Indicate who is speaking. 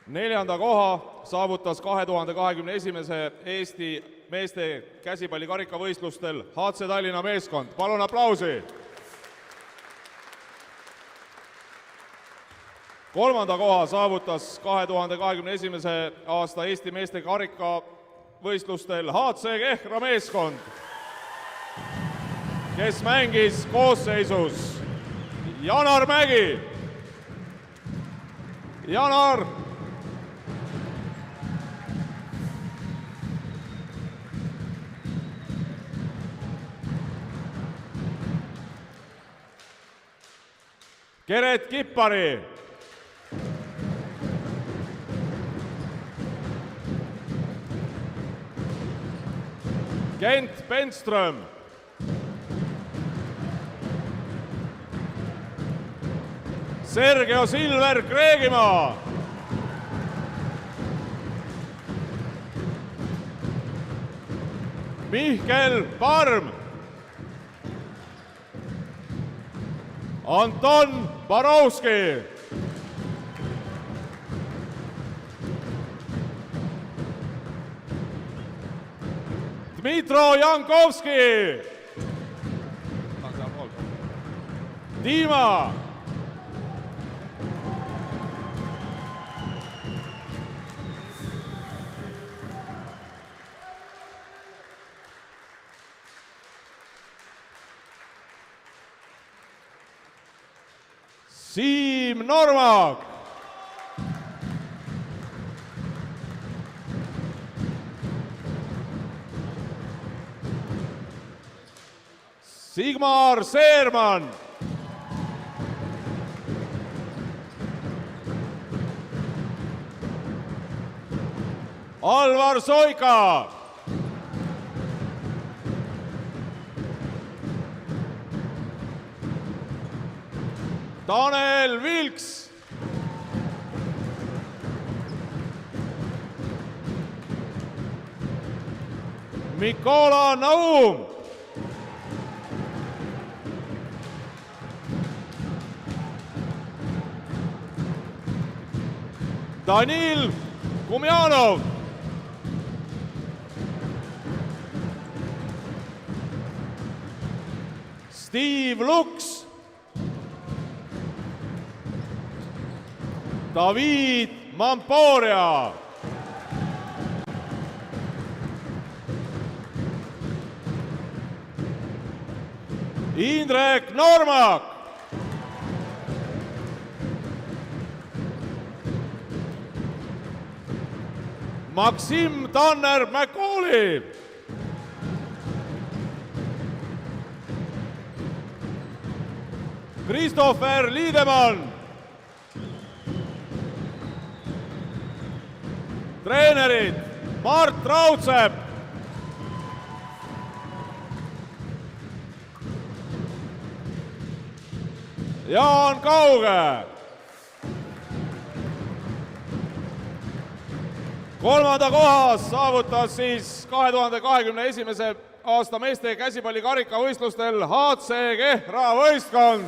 Speaker 1: 4. koha saavutas 2021. Eesti meeste käsipalli karikavõistlustel HC Tallinna meeskond. Palun aplausi! 3. koha saavutas 2021. aasta Eesti meeste karikavõistlustel HC Kehra meeskond, kes mängis koosseisus Janar Mägi, Janar, Keret Kippari, Kent Benström, Sergio Silver Kreegimaa, Mihkel Parm, Anton Barovski, Dmitro Jankovski, Dima, Siim Normak, Sigmar Seerman, Alvar Soika, Tanel Vilks, Mikola Naum, Danil Kumjanov, Steve Luks, David Mamporia, Indrek Normak, Maksim Tanner McCauley, Christopher Liedemann, treenerid Mart Raudsepp, Jaan Kauge. 3. koha saavutas siis 2021. aasta meeste käsipalli karikavõistlustel HC Kehra võistkond.